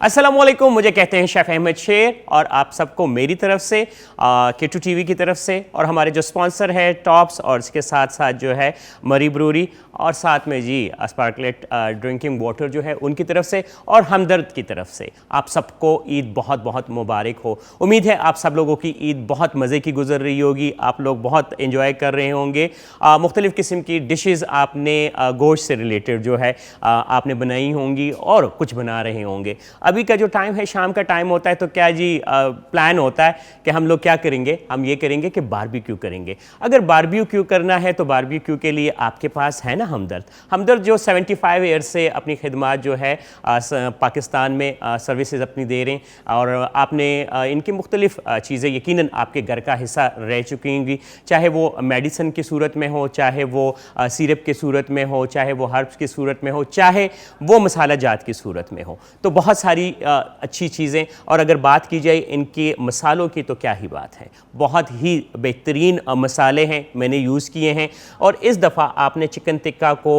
अस्सलामुअलैकुम, मुझे कहते हैं शेफ़ अहमद शेर और आप सबको मेरी तरफ से K2 TV की तरफ से और हमारे जो स्पॉन्सर है टॉप्स और इसके साथ साथ जो है मरी ब्रूरी और साथ में जी स्पार्कलेट ड्रिंकिंग वाटर जो है उनकी तरफ से और हमदर्द की तरफ से आप सबको ईद बहुत बहुत मुबारक हो। उम्मीद है आप सब लोगों की ईद बहुत मज़े की गुजर रही होगी, आप लोग बहुत इन्जॉय कर रहे होंगे। मुख्तलिफ़ किस्म की डिशेज़ आपने गोश्त से रिलेटेड जो है आपने बनाई होंगी और कुछ बना रहे होंगे। अभी का जो टाइम है शाम का टाइम होता है तो क्या जी प्लान होता है कि हम लोग क्या करेंगे, हम ये करेंगे कि बारबेक्यू करेंगे। अगर बारबेक्यू करना है तो बारबेक्यू के लिए आपके पास है ना हमदर्द जो 75 ईयर से अपनी खिदमत जो है पाकिस्तान में सर्विसेज अपनी दे रहे हैं और आपने इनकी मुख्तलिफ चीज़ें यकीनन आपके घर का हिस्सा रह चुकी होंगी, चाहे वो मेडिसन की सूरत में हो, चाहे वो सिरप की सूरत में हो, चाहे वो हर्ब्स की सूरत में हो, चाहे वो मसाला जात की सूरत में हो। तो बहुत सारी अच्छी चीज़ें। और अगर बात की जाए इनके मसालों की तो क्या ही बात है, बहुत ही बेहतरीन मसाले हैं मैंने यूज़ किए हैं। और इस दफ़ा आपने चिकन टिक्का को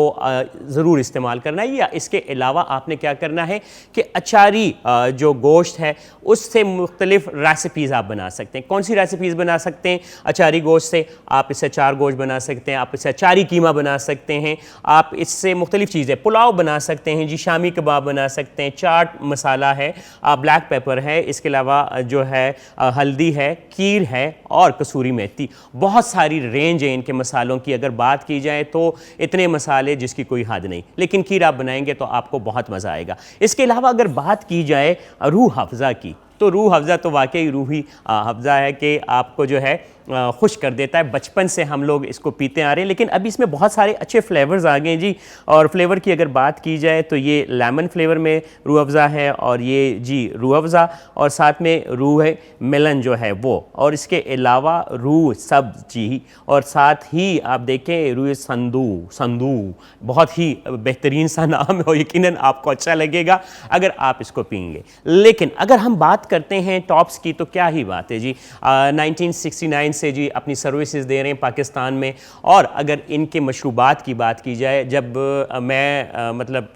ज़रूर इस्तेमाल करना है, या इसके अलावा आपने क्या करना है कि अचारी जो गोश्त है उससे मुख्तलिफ़ रेसिपीज़ आप बना सकते हैं। कौन सी रेसिपीज़ बना सकते हैं? अचारी गोश्त से आप इससे अचार गोश्त बना सकते हैं, आप इससे अचारी कीमा बना सकते हैं, आप इससे मुख्तलिफ़ चीज़ें पुलाव बना सकते हैं जी, शामी कबाब बना सकते हैं, चाट मसाला है, ब्लैक पेपर है, इसके अलावा जो है हल्दी है, कीर है और कसूरी मेथी। बहुत सारी रेंज है इनके मसालों की। अगर बात की जाए तो इतने मसाले जिसकी कोई हद नहीं, लेकिन खीर आप बनाएंगे तो आपको बहुत मज़ा आएगा। इसके अलावा अगर बात की जाए रूह अफ़ज़ा की तो रूह अफ़ज़ा तो वाकई रूही अफ़ज़ा है कि आपको जो है खुश कर देता है। बचपन से हम लोग इसको पीते आ रहे हैं, लेकिन अभी इसमें बहुत सारे अच्छे फ्लेवर्स आ गए हैं जी। और फ्लेवर की अगर बात की जाए तो ये लेमन फ्लेवर में रूह अफ़ज़ा है और ये जी रूह अफ़ज़ा और साथ में रूह है मेलन जो है वो, और इसके अलावा रूह सब्जी और साथ ही आप देखें रूह संदू बहुत ही बेहतरीन सा नाम है और यकीनन आपको अच्छा लगेगा अगर आप इसको पिएंगे। लेकिन अगर हम बात करते हैं टॉप्स की तो क्या ही बात है जी, 1969 से जी अपनी सर्विसेज दे रहे हैं पाकिस्तान में। और अगर इनके मशरूबात की बात की जाए, जब मैं मतलब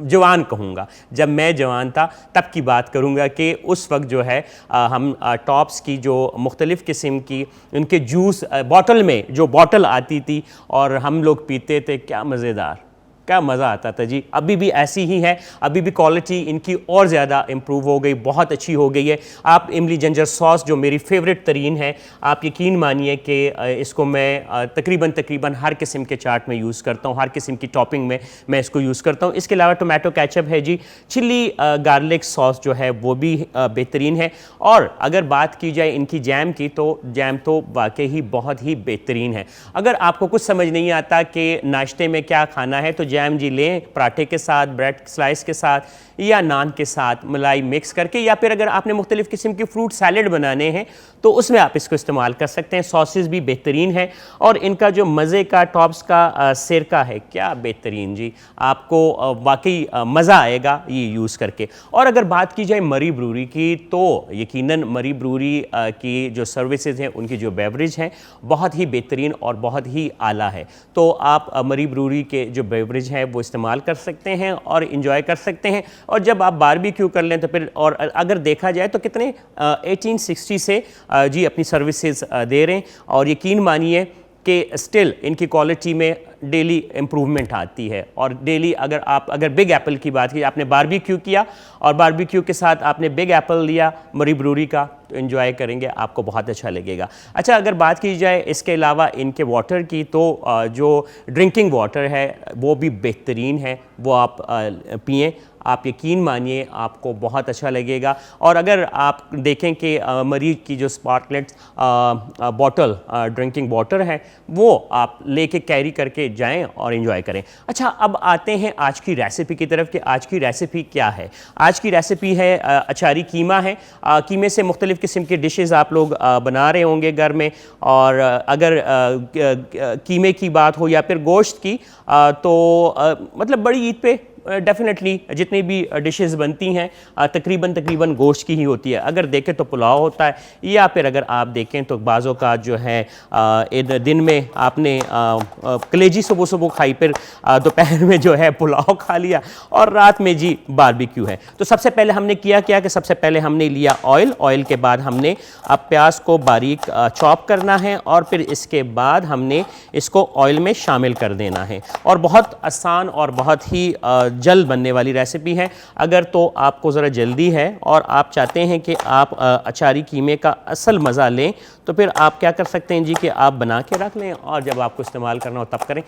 जवान कहूँगा, जब मैं जवान था तब की बात करूँगा कि उस वक्त जो है हम टॉप्स की जो मुख्तलिफ़ किस्म की उनके जूस बॉटल में जो बॉटल आती थी और हम लोग पीते थे, क्या मज़ेदार, क्या मज़ा आता था जी। अभी भी ऐसी ही है, अभी भी क्वालिटी इनकी और ज़्यादा इम्प्रूव हो गई, बहुत अच्छी हो गई है। आप इमली जिंजर सॉस जो मेरी फेवरेट तरीन है, आप यकीन मानिए कि इसको मैं तकरीबन हर किस्म के चाट में यूज़ करता हूँ, हर किस्म की टॉपिंग में मैं इसको यूज़ करता हूँ। इसके अलावा टोमेटो केचप है जी, चिली गार्लिक सॉस जो है वो भी बेहतरीन है। और अगर बात की जाए इनकी जैम की तो जैम तो वाकई ही बहुत ही बेहतरीन है। अगर आपको कुछ समझ नहीं आता कि नाश्ते में क्या खाना है तो जैम जी लें, पराठे के साथ, ब्रेड स्लाइस के साथ या नान के साथ मलाई मिक्स करके, या फिर अगर आपने मुख्तलिफ़ किस्म की फ्रूट सैलड बनाने हैं तो उसमें आप इसको इस्तेमाल कर सकते हैं। सॉसेस भी बेहतरीन है और इनका जो मज़े का टॉप्स का सिरका है, क्या बेहतरीन जी, आपको वाकई मज़ा आएगा ये यूज़ करके। और अगर बात की जाए मरी ब्रूरी की तो यकीनन मरी ब्रूरी की जो सर्विसेज हैं, उनकी जो बेवरेज हैं बहुत ही बेहतरीन और बहुत ही आला है। तो आप मरी ब्रूरी के जो बेवरेज है वो इस्तेमाल कर सकते हैं और इन्जॉय कर सकते हैं। और जब आप बारबेक्यू कर लें तो फिर, और अगर देखा जाए तो कितने 1860 से जी अपनी सर्विसेज दे रहे हैं और यकीन मानिए कि स्टिल इनकी क्वालिटी में डेली इम्प्रूवमेंट आती है। और डेली अगर बिग एप्पल की बात की, आपने बारबेक्यू किया और बारबेक्यू के साथ आपने बिग एप्पल लिया मरी ब्रूरी का, तो एंजॉय करेंगे, आपको बहुत अच्छा लगेगा। अच्छा, अगर बात की जाए इसके अलावा इनके वाटर की तो जो ड्रिंकिंग वाटर है वो भी बेहतरीन है, वो आप पिएँ, आप यकीन मानिए आपको बहुत अच्छा लगेगा। और अगर आप देखें कि मरी की जो स्पार्कलेट बॉटल ड्रिंकिंग वाटर है वो आप लेके कैरी करके जाएं और एंजॉय करें। अच्छा, अब आते हैं आज की रेसिपी की तरफ कि आज की रेसिपी क्या है। आज की रेसिपी है अचारी कीमा है। कीमे से मुख्तलिफ़ किस्म की डिशेज़ आप लोग बना रहे होंगे घर में। और अगर कीमे की बात हो या फिर गोश्त की तो मतलब बड़ी ईद पे डेफिनेटली जितनी भी डिशेस बनती हैं तकरीबन गोश्त की ही होती है। अगर देखें तो पुलाव होता है, या फिर अगर आप देखें तो बाज़ों का जो है दिन में आपने कलेजी सुबह सुबह खाई, फिर दोपहर में जो है पुलाव खा लिया, और रात में जी बारबेक्यू है। तो सबसे पहले हमने किया क्या कि सबसे पहले हमने लिया ऑयल के बाद हमने अब प्याज को बारीक चॉप करना है, और फिर इसके बाद हमने इसको ऑयल में शामिल कर देना है। और बहुत आसान और बहुत ही जल्द बनने वाली रेसिपी है। अगर तो आपको ज़रा जल्दी है और आप चाहते हैं कि आप अचारी कीमे का असल मज़ा लें, तो फिर आप क्या कर सकते हैं जी कि आप बना के रख लें, और जब आपको इस्तेमाल करना हो तब करें।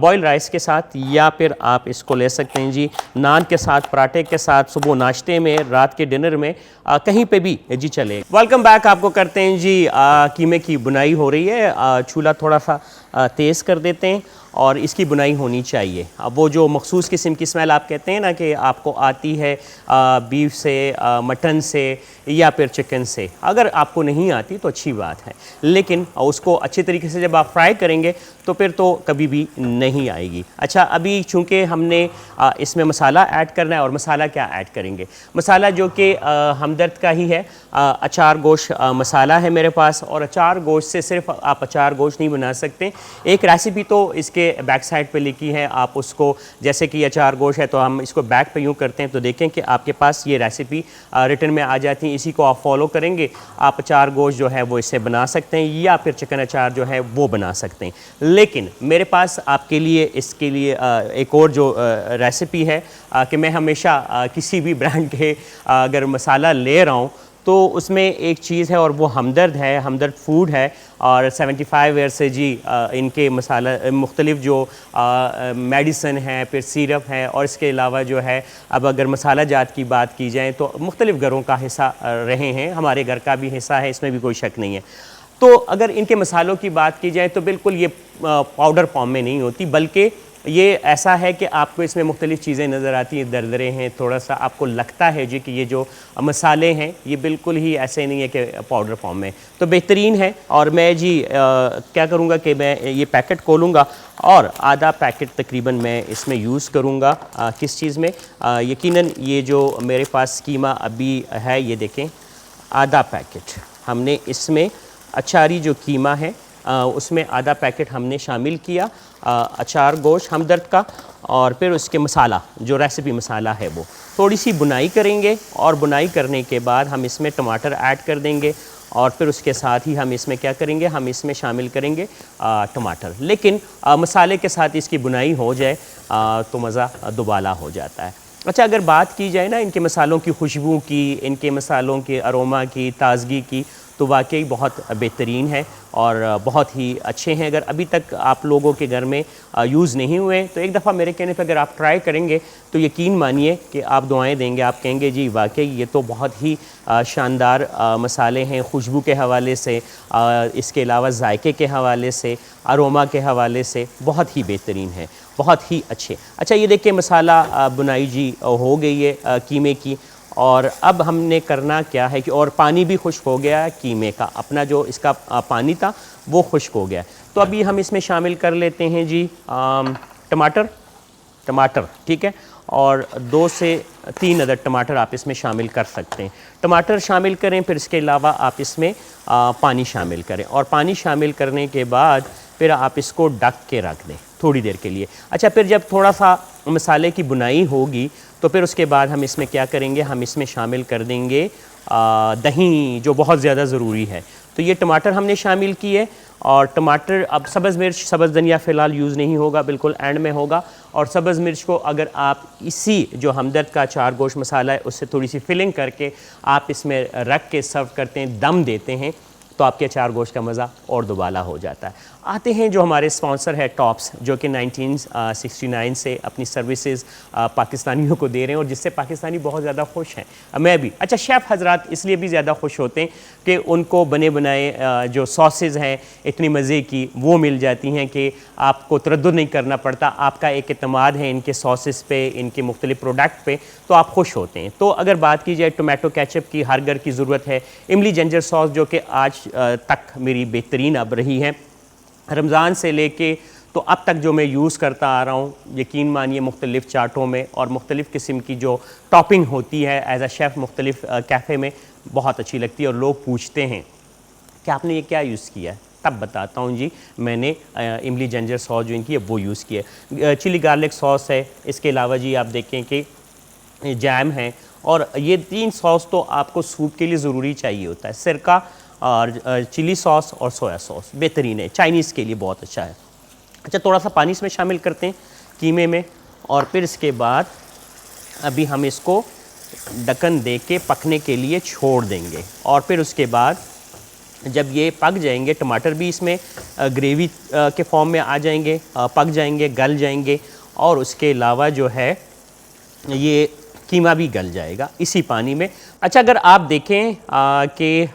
बॉयल राइस के साथ, या फिर आप इसको ले सकते हैं जी नान के साथ, पराठे के साथ, सुबह नाश्ते में, रात के डिनर में, कहीं पे भी जी चले। Welcome back. आपको करते हैं जी कीमे की बुनाई हो रही है। चूल्हा थोड़ा सा तेज़ कर देते हैं और इसकी बुनाई होनी चाहिए। अब वो जो मखसूस किस्म की स्मेल आप कहते हैं ना कि आपको आती है बीफ से, मटन से या फिर चिकन से, अगर आपको नहीं आती तो अच्छी बात है, लेकिन उसको अच्छे तरीके से जब आप फ्राई करेंगे तो फिर तो कभी भी नहीं आएगी। अच्छा, अभी चूँकि हमने इसमें मसाला ऐड करना है, और मसाला क्या ऐड करेंगे? मसाला जो कि हमदर्द का ही है, अचार गोश्त मसाला है मेरे पास। और अचार गोश्त से सिर्फ आप अचार गोश्त नहीं बना सकते, एक रेसिपी तो इसके बैक साइड पे लिखी है, आप उसको, जैसे कि अचार गोश्त है तो हम इसको बैक पे यूँ करते हैं तो देखें कि आपके पास ये रेसिपी रिटन में आ जाती है। इसी को आप फॉलो करेंगे, आप अचार गोश्त जो है वो इससे बना सकते हैं, या फिर चिकन अचार जो है वो बना सकते हैं। लेकिन मेरे पास आपके लिए इसके लिए एक और जो रेसिपी है कि मैं हमेशा किसी भी ब्रांड के अगर मसाला ले रहा हूँ तो उसमें एक चीज़ है, और वो हमदर्द है, हमदर्द फूड है। और 75 ईयर से जी इनके मसाला मुख्तलिफ़ जो मेडिसन है, फिर सिरप है, और इसके अलावा जो है अब अगर मसाला जात की बात की जाए तो मुख्तलिफ़ घरों का हिस्सा रहे हैं, हमारे घर का भी हिस्सा है, इसमें भी कोई शक नहीं है। तो अगर इनके मसालों की बात की जाए तो बिल्कुल ये पाउडर फॉर्म में नहीं होती, बल्कि ये ऐसा है कि आपको इसमें मुख्तलिफ़ चीज़ें नज़र आती हैं, दरदरे हैं, थोड़ा सा आपको लगता है जी कि ये जो मसाले हैं ये बिल्कुल ही ऐसे नहीं है कि पाउडर फॉर्म में, तो बेहतरीन है। और मैं जी क्या करूँगा कि मैं ये पैकेट खोलूँगा और आधा पैकेट तकरीबन मैं इसमें यूज़ करूँगा। किस चीज़ में? यकीनन ये जो मेरे पास कीमा अभी है, ये देखें, आधा पैकेट हमने इसमें अचारी जो कीमा है उसमें आधा पैकेट हमने शामिल किया अचार गोश्त हमदर्द का। और फिर उसके मसाला, जो रेसिपी मसाला है, वो थोड़ी सी बुनाई करेंगे, और बुनाई करने के बाद हम इसमें टमाटर ऐड कर देंगे, और फिर उसके साथ ही हम इसमें क्या करेंगे, हम इसमें शामिल करेंगे टमाटर। लेकिन मसाले के साथ इसकी बुनाई हो जाए तो मज़ा दुबाला हो जाता है। अच्छा, अगर बात की जाए ना इनके मसालों की खुशबू की, इनके मसालों के अरोमा की, ताज़गी की, तो वाकई बहुत बेहतरीन है और बहुत ही अच्छे हैं। अगर अभी तक आप लोगों के घर में यूज़ नहीं हुए तो एक दफ़ा मेरे कहने पर अगर आप ट्राई करेंगे तो यकीन मानिए कि आप दुआएं देंगे, आप कहेंगे जी वाकई ये तो बहुत ही शानदार मसाले हैं, खुशबू के हवाले से, इसके अलावा जायके के हवाले से, अरोमा के हवाले से बहुत ही बेहतरीन है, बहुत ही अच्छे। अच्छा, ये देखिए मसाला बुनाई जी हो गई है कीमे की, और अब हमने करना क्या है कि, और पानी भी खुश्क हो गया है कीमे का, अपना जो इसका पानी था वो खुश्क हो गया है। तो अभी हम इसमें शामिल कर लेते हैं जी टमाटर, ठीक है, और 2 से 3 अदद टमाटर आप इसमें शामिल कर सकते हैं। टमाटर शामिल करें, फिर इसके अलावा आप इसमें पानी शामिल करें, और पानी शामिल करने के बाद फिर आप इसको ढक के रख दें थोड़ी देर के लिए। अच्छा, फिर जब थोड़ा सा मसाले की बुनाई होगी तो फिर उसके बाद हम इसमें क्या करेंगे, हम इसमें शामिल कर देंगे दही, जो बहुत ज़्यादा ज़रूरी है। तो ये टमाटर हमने शामिल किए, और टमाटर, अब सब्ज़ मिर्च, सब्ज़ धनिया फ़िलहाल यूज़ नहीं होगा, बिल्कुल एंड में होगा। और सब्ज़ मिर्च को अगर आप इसी जो हमदर्द का अचार गोश्त मसाला है उससे थोड़ी सी फिलिंग करके आप इसमें रख के सर्व करते हैं, दम देते हैं, तो आपके अचार गोश्त का मज़ा और दुबाला हो जाता है। आते हैं जो हमारे स्पॉन्सर है टॉप्स, जो कि 1969 से अपनी सर्विसेज पाकिस्तानियों को दे रहे हैं, और जिससे पाकिस्तानी बहुत ज़्यादा खुश हैं, मैं भी। अच्छा, शेफ़ हजरात इसलिए भी ज़्यादा खुश होते हैं कि उनको बने बनाए जो सॉसेज हैं इतनी मज़े की वो मिल जाती हैं कि आपको तरद्दुद नहीं करना पड़ता, आपका एक एतमाद है इनके सॉसेस पे, इनके मुख्तलिफ प्रोडक्ट पे, तो आप खुश होते हैं। तो अगर बात की जाए टोमेटो केचप की, हर घर की ज़रूरत है। इमली जिंजर सॉस जो कि आज तक मेरी बेहतरीन अब रही है, रमज़ान से लेके तो अब तक जो मैं यूज़ करता आ रहा हूँ, यकीन मानिए मुख्तलिफ़ चाटों में और मुख्तलिफ़ किस्म की जो टॉपिंग होती है एज अ शेफ़ मुख्तलिफ़ कैफ़े में बहुत अच्छी लगती है। और लोग पूछते हैं कि आपने ये क्या यूज़ किया है, तब बताता हूँ जी। मैंने इमली जिंजर सॉस जो इनकी है वो यूज़ किया है, चिली गार्लिक सॉस है, इसके अलावा जी आप देखें कि जैम है, और ये 3 सॉस तो आपको सूप के लिए ज़रूरी चाहिए होता है। सिरका और चिली सॉस और सोया सॉस बेहतरीन है, चाइनीज़ के लिए बहुत अच्छा है। अच्छा, थोड़ा सा पानी इसमें शामिल करते हैं कीमे में, और फिर इसके बाद अभी हम इसको ढक्कन दे के पकने के लिए छोड़ देंगे। और फिर उसके बाद जब ये पक जाएंगे, टमाटर भी इसमें ग्रेवी के फॉर्म में आ जाएंगे, पक जाएंगे, गल जाएंगे, और उसके अलावा जो है ये कीमा भी गल जाएगा इसी पानी में। अच्छा, अगर आप देखें कि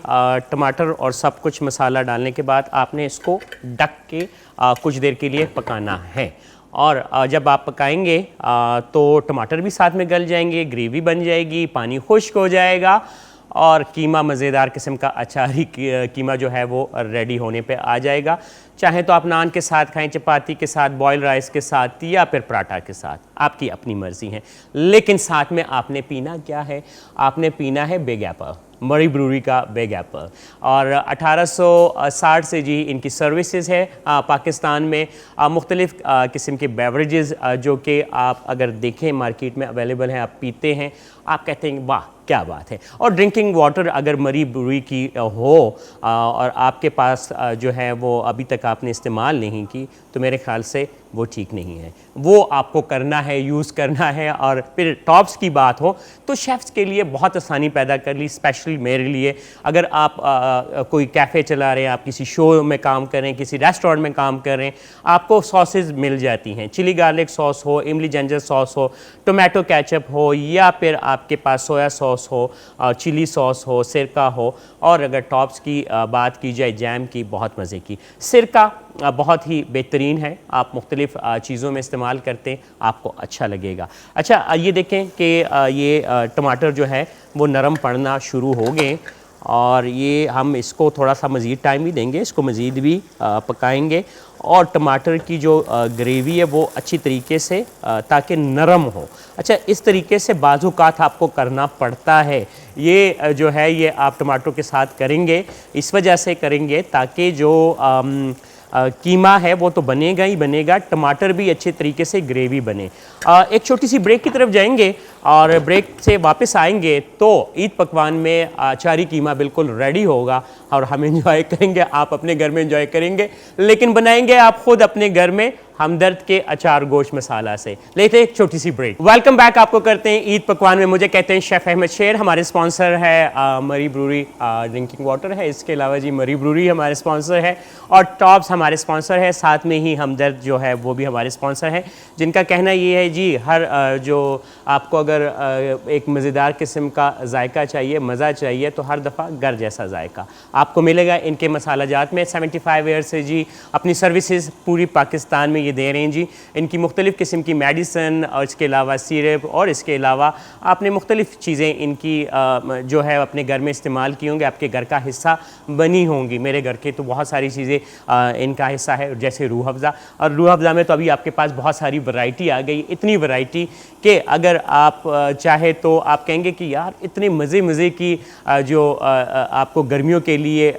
टमाटर और सब कुछ मसाला डालने के बाद आपने इसको ढक के कुछ देर के लिए पकाना है, और जब आप पकाएंगे तो टमाटर भी साथ में गल जाएंगे, ग्रेवी बन जाएगी, पानी खुश्क हो जाएगा, और कीमा मज़ेदार किस्म का अचारी कीमा जो है वो रेडी होने पे आ जाएगा। चाहे तो आप नान के साथ खाएं, चपाती के साथ, बॉयल राइस के साथ, या फिर पराठा के साथ, आपकी अपनी मर्ज़ी है। लेकिन साथ में आपने पीना क्या है? आपने पीना है बिग एप्पल, मरी ब्रूरी का बिग एप्पल। और 1860 से जी इनकी सर्विसेज है पाकिस्तान में। मुख्तलिफ़ किस्म के बेवरेजेस जो कि आप अगर देखें मार्केट में अवेलेबल हैं, आप पीते हैं, आप कहते हैं वाह क्या बात है। और ड्रिंकिंग वाटर अगर मरी ब्रूरी की हो और आपके पास जो है वो अभी तक आपने इस्तेमाल नहीं की, तो मेरे ख़्याल से वो ठीक नहीं है, वो आपको करना है, यूज़ करना है। और फिर टॉप्स की बात हो तो शेफ़्स के लिए बहुत आसानी पैदा कर ली, स्पेशली मेरे लिए। अगर आप कोई कैफ़े चला रहे हैं, आप किसी शो में काम कर रहे हैं, किसी रेस्टोरेंट में काम कर रहे हैं, आपको सॉसेज मिल जाती हैं, चिली गार्लिक सॉस हो, इमली जिंजर सॉस हो, टोमेटो केचप हो, या फिर आपके पास सोया सॉस हो, चिली सॉस हो, सिरका हो। और अगर टॉप्स की बात की जाए जैम की, बहुत मज़े की। सिरका बहुत ही बेहतरीन है, आप मुख्तलिफ़ चीज़ों में इस्तेमाल करते हैं, आपको अच्छा लगेगा। अच्छा, ये देखें कि ये टमाटर जो है वो नरम पड़ना शुरू हो गए, और ये हम इसको थोड़ा सा मज़ीद टाइम भी देंगे, इसको मज़ीद भी पकाएंगे, और टमाटर की जो ग्रेवी है वो अच्छी तरीके से ताकि नरम हो। अच्छा, इस तरीके से बाज़-औक़ात आपको करना पड़ता है। ये जो है ये आप टमाटरों के साथ करेंगे, इस वजह से करेंगे ताकि जो कीमा है वो तो बनेगा ही बनेगा, टमाटर भी अच्छे तरीके से ग्रेवी बने। एक छोटी सी ब्रेक की तरफ जाएंगे, और ब्रेक से वापस आएंगे तो ईद पकवान में अचारी कीमा बिल्कुल रेडी होगा, और हम एंजॉय करेंगे, आप अपने घर में एंजॉय करेंगे, लेकिन बनाएंगे आप खुद अपने घर में हमदर्द के अचार गोश्त मसाला से। लेते एक छोटी सी ब्रेक। वेलकम बैक आपको करते हैं ईद पकवान में। मुझे कहते हैं शेफ़ अहमद शेर। हमारे स्पॉन्सर है मरी ब्रूरी ड्रिंकिंग वाटर है, इसके अलावा जी मरी ब्रूरी हमारे स्पॉन्सर है, और टॉप्स हमारे स्पॉन्सर है, साथ में ही हमदर्द जो है वो भी हमारे स्पॉन्सर है, जिनका कहना ये है जी हर जो आपको अगर एक मज़ेदार किस्म का जायका चाहिए, मज़ा चाहिए, तो हर दफ़ा घर जैसा जायका आपको मिलेगा इनके मसाला जात में। 75 ईयर से जी अपनी सर्विसेज पूरी पाकिस्तान में ये दे रहे हैं जी। इनकी मुख्तलिफ़ किस्म की मेडिसन, और इसके अलावा सिरप, और इसके अलावा आपने मुख्तलिफ़ चीज़ें इनकी जो है अपने घर में इस्तेमाल की होंगी, आपके घर का हिस्सा बनी होंगी। मेरे घर के तो बहुत सारी चीज़ें इनका हिस्सा है, जैसे रूह अफ़ज़ा, और रूह अफ़ज़ा में तो अभी आपके पास बहुत सारी वैरायटी आ गई, इतनी वैरायटी कि अगर आप चाहे तो आप कहेंगे कि यार इतने मज़े की जो आपको गर्मियों के लिए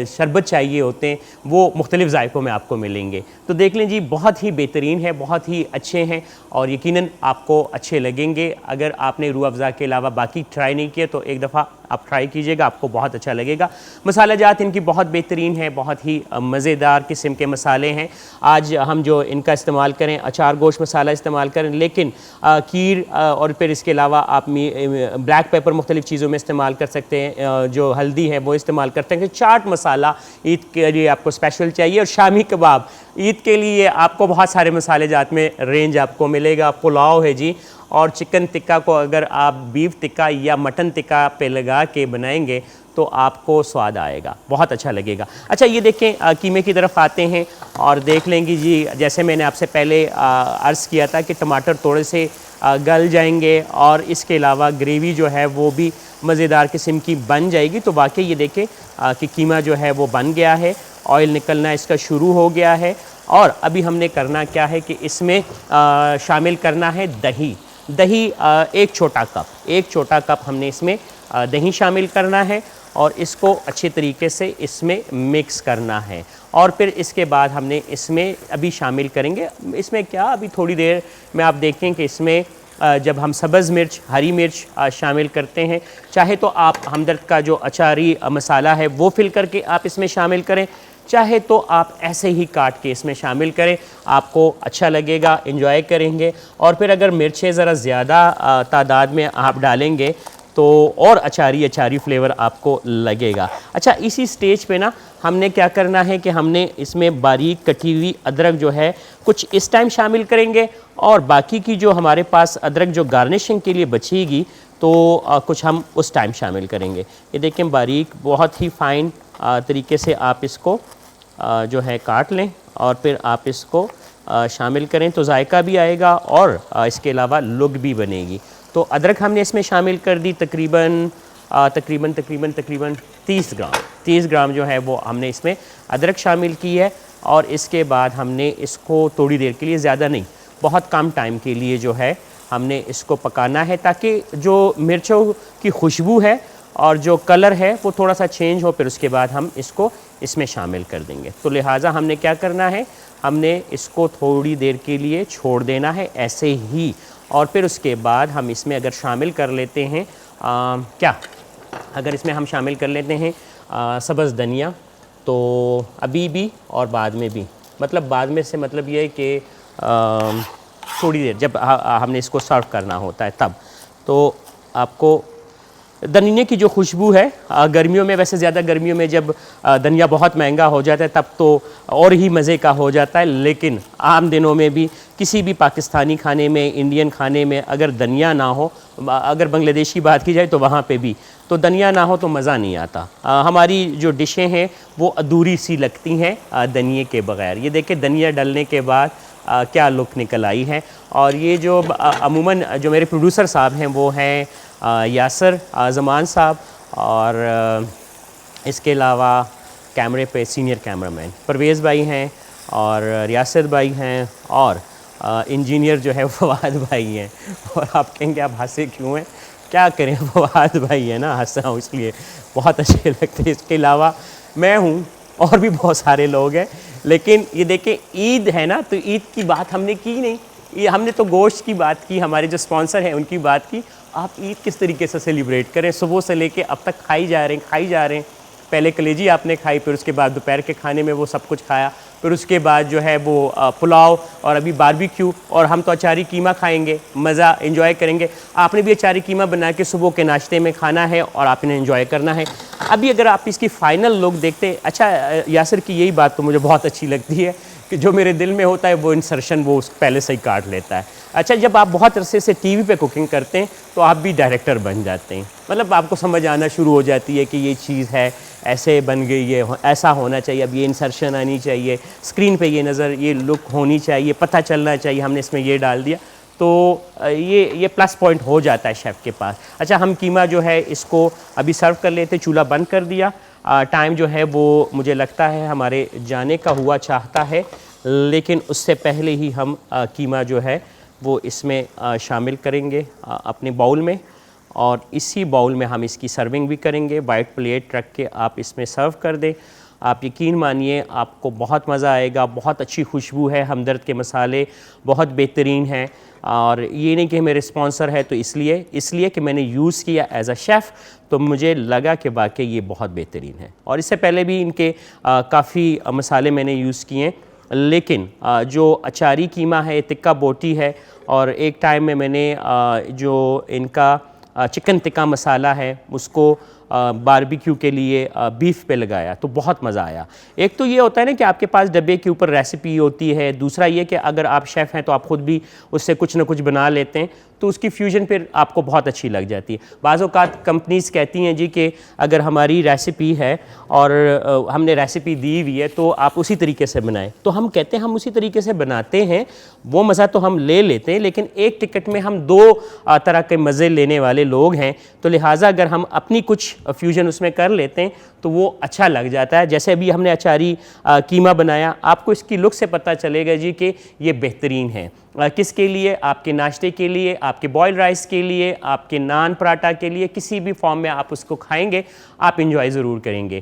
शरबत चाहिए होते हैं, वो मुख्तलिफ़ जायकों में आपको मिलेंगे। तो देख लें जी, बहुत ही बेहतरीन है, बहुत ही अच्छे हैं, और यकीनन आपको अच्छे लगेंगे। अगर आपने रूह अफ़ज़ा के अलावा बाकी ट्राई नहीं किए तो एक दफ़ा आप ट्राई कीजिएगा, आपको बहुत अच्छा लगेगा। मसाला जात इनकी बहुत बेहतरीन है, बहुत ही मज़ेदार किस्म के मसाले हैं। आज हम जो इनका इस्तेमाल करें, अचार गोश्त मसाला इस्तेमाल करें, लेकिन खीर और फिर इसके अलावा आप ब्लैक पेपर मुख्तलिफ़ चीज़ों में इस्तेमाल कर सकते हैं, जो हल्दी है वो इस्तेमाल करते हैं। चाट मसाला ईद के लिए आपको स्पेशल चाहिए, और शामी कबाब ईद के लिए आपको बहुत सारे मसाले जात में रेंज आपको मिलेगा। पुलाव है जी, और चिकन टिक्का को अगर आप बीफ टिक्का या मटन टिक्का पे लगा के बनाएंगे तो आपको स्वाद आएगा, बहुत अच्छा लगेगा। अच्छा, ये देखें कीमे की तरफ आते हैं, और देख लेंगे जी, जैसे मैंने आपसे पहले अर्ज़ किया था कि टमाटर थोड़े से गल जाएंगे, और इसके अलावा ग्रेवी जो है वो भी मज़ेदार किस्म की बन जाएगी। तो वाकई ये देखें कि कीमा जो है वो बन गया है, ऑयल निकलना इसका शुरू हो गया है, और अभी हमने करना क्या है कि इसमें शामिल करना है दही। दही एक छोटा कप हमने इसमें दही शामिल करना है और इसको अच्छे तरीके से इसमें मिक्स करना है। और फिर इसके बाद हमने इसमें अभी शामिल करेंगे, इसमें क्या अभी थोड़ी देर में आप देखें कि इसमें जब हम सब्ज़ मिर्च, हरी मिर्च शामिल करते हैं, चाहे तो आप हमदर्द का जो अचारी मसाला है वो फिल करके आप इसमें शामिल करें, चाहे तो आप ऐसे ही काट के इसमें शामिल करें, आपको अच्छा लगेगा, एंजॉय करेंगे। और फिर अगर मिर्चें ज़रा ज़्यादा तादाद में आप डालेंगे तो और अचारी फ्लेवर आपको लगेगा। अच्छा, इसी स्टेज पे ना हमने क्या करना है कि हमने इसमें बारीक कटी हुई अदरक जो है कुछ इस टाइम शामिल करेंगे और बाकी की जो हमारे पास अदरक जो गार्निशिंग के लिए बचेगी तो कुछ हम उस टाइम शामिल करेंगे। ये देखें बारीक, बहुत ही फ़ाइन तरीके से आप इसको जो है काट लें और फिर आप इसको शामिल करें तो जायका भी आएगा और इसके अलावा लुक भी बनेगी। तो अदरक हमने इसमें शामिल कर दी तकरीबन 30 ग्राम जो है वो हमने इसमें अदरक शामिल की है। और इसके बाद हमने इसको थोड़ी देर के लिए, ज़्यादा नहीं, बहुत कम टाइम के लिए जो है हमने इसको पकाना है ताकि जो मिर्चों की खुशबू है और जो कलर है वो थोड़ा सा चेंज हो, फिर उसके बाद हम इसको इसमें शामिल कर देंगे। तो लिहाजा हमने क्या करना है, हमने इसको थोड़ी देर के लिए छोड़ देना है ऐसे ही। और फिर उसके बाद हम इसमें अगर शामिल कर लेते हैं अगर इसमें हम शामिल कर लेते हैं सब्ज़ धनिया, तो अभी भी और बाद में भी, मतलब बाद में से मतलब ये है कि थोड़ी देर जब हमने इसको सर्व करना होता है तब, तो आपको धनिया की जो खुशबू है गर्मियों में, वैसे ज़्यादा गर्मियों में जब धनिया बहुत महंगा हो जाता है तब तो और ही मज़े का हो जाता है, लेकिन आम दिनों में भी किसी भी पाकिस्तानी खाने में, इंडियन खाने में अगर धनिया ना हो, अगर बांग्लादेश की बात की जाए तो वहाँ पे भी तो धनिया ना हो तो मज़ा नहीं आता। हमारी जो डिशें हैं वो अधूरी सी लगती हैं धनिए के बग़ैर। ये देखिए धनिया डलने के बाद क्या लुक निकल आई है। और ये जो अमूमन जो मेरे प्रोड्यूसर साहब हैं वो हैं यासर ज़मान साहब, और इसके अलावा कैमरे पे सीनियर कैमरामैन परवेज़ भाई हैं और रियासत भाई हैं और इंजीनियर जो है फवाद भाई हैं। और आप कहेंगे आप हंसे क्यों हैं, क्या करें, फवाद भाई है ना, हंस रहा हूँ इसलिए, बहुत अच्छे लगते हैं। इसके अलावा मैं हूँ और भी बहुत सारे लोग हैं। लेकिन ये देखें ईद है ना, तो ईद की बात हमने की नहीं, ये हमने तो गोश्त की बात की, हमारे जो स्पॉन्सर हैं उनकी बात की। आप ईद किस तरीके से सेलिब्रेट करें, सुबह से लेके अब तक खाई जा रहे हैं। पहले कलेजी आपने खाई, फिर उसके बाद दोपहर के खाने में वो सब कुछ खाया, फिर उसके बाद जो है वो पुलाव और अभी बारबेक्यू, और हम तो अचारी कीमा खाएंगे, मज़ा एंजॉय करेंगे। आपने भी अचारी कीमा बना के सुबह के नाश्ते में खाना है और आपने एंजॉय करना है। अभी अगर आप इसकी फ़ाइनल लुक देखते, अच्छा यासिर की यही बात तो मुझे बहुत अच्छी लगती है कि जो मेरे दिल में होता है वो इंसर्शन वो पहले से ही काट लेता है। अच्छा, जब आप बहुत अरसे से टीवी पे कुकिंग करते हैं तो आप भी डायरेक्टर बन जाते हैं, मतलब आपको समझ आना शुरू हो जाती है कि ये चीज़ है, ऐसे बन गई है, ऐसा होना चाहिए, अब ये इंसर्शन आनी चाहिए, स्क्रीन पे ये नज़र, ये लुक होनी चाहिए, पता चलना चाहिए हमने इसमें ये डाल दिया, तो ये प्लस पॉइंट हो जाता है शेफ़ के पास। अच्छा, हम कीमा जो है इसको अभी सर्व कर लेते, चूल्हा बंद कर दिया। टाइम जो है वो मुझे लगता है हमारे जाने का हुआ चाहता है, लेकिन उससे पहले ही हम कीमा जो है वो इसमें शामिल करेंगे अपने बाउल में, और इसी बाउल में हम इसकी सर्विंग भी करेंगे। वाइट प्लेट रख के आप इसमें सर्व कर दें। आप यकीन मानिए आपको बहुत मज़ा आएगा, बहुत अच्छी खुशबू है, हमदर्द के मसाले बहुत बेहतरीन हैं। और ये नहीं कि मेरे स्पॉन्सर है तो इसलिए कि मैंने यूज़ किया एज अ शेफ़, तो मुझे लगा कि वाकई ये बहुत बेहतरीन है। और इससे पहले भी इनके काफ़ी मसाले मैंने यूज़ किए, लेकिन जो अचारी कीमा है, टिक्का बोटी है, और एक टाइम में मैंने जो इनका चिकन टिक्का मसाला है उसको बारबेक्यू के लिए बीफ पे लगाया, तो बहुत मज़ा आया। एक तो ये होता है ना कि आपके पास डब्बे के ऊपर रेसिपी होती है, दूसरा ये कि अगर आप शेफ़ हैं तो आप ख़ुद भी उससे कुछ ना कुछ बना लेते हैं, तो उसकी फ्यूजन फिर आपको बहुत अच्छी लग जाती है। बाज़ औक़ात कंपनीज़ कहती हैं जी कि अगर हमारी रेसिपी है और हमने रेसिपी दी हुई है तो आप उसी तरीके से बनाएं, तो हम कहते हैं हम उसी तरीके से बनाते हैं, वो मज़ा तो हम ले लेते हैं, लेकिन एक टिकट में हम दो तरह के मज़े लेने वाले लोग हैं। तो लिहाजा अगर हम अपनी कुछ फ्यूजन उसमें कर लेते हैं तो वो अच्छा लग जाता है। जैसे अभी हमने अचारी कीमा बनाया, आपको इसकी लुक से पता चलेगा जी कि ये बेहतरीन है। किसके लिए? आपके नाश्ते के लिए, आपके बॉयल राइस के लिए, आपके नान पराठा के लिए, किसी भी फॉर्म में आप उसको खाएंगे आप इंजॉय ज़रूर करेंगे।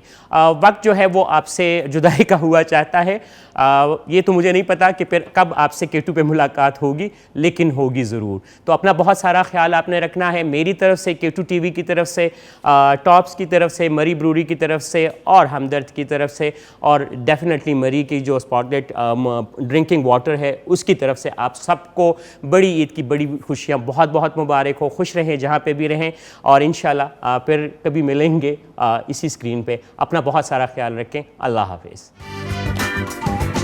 वक्त जो है वो आपसे जुदाई का हुआ चाहता है। ये तो मुझे नहीं पता कि फिर कब आपसे K2 पे मुलाकात होगी, लेकिन होगी ज़रूर। तो अपना बहुत सारा ख्याल आपने रखना है। मेरी तरफ से, K2 TV की तरफ से, टॉप्स की तरफ से, मरी ब्रूरी की तरफ से और हमदर्द की तरफ से, और डेफिनेटली मरी की जो स्पॉटलाइट ड्रिंकिंग वाटर है उसकी तरफ से आप सबको बड़ी ईद की बड़ी खुशियाँ बहुत बहुत मुबारक हो। खुश रहें जहाँ पे भी रहें, और इंशाल्लाह फिर कभी मिलेंगे इसी स्क्रीन पे। अपना बहुत सारा ख्याल रखें। अल्लाह हाफिज़।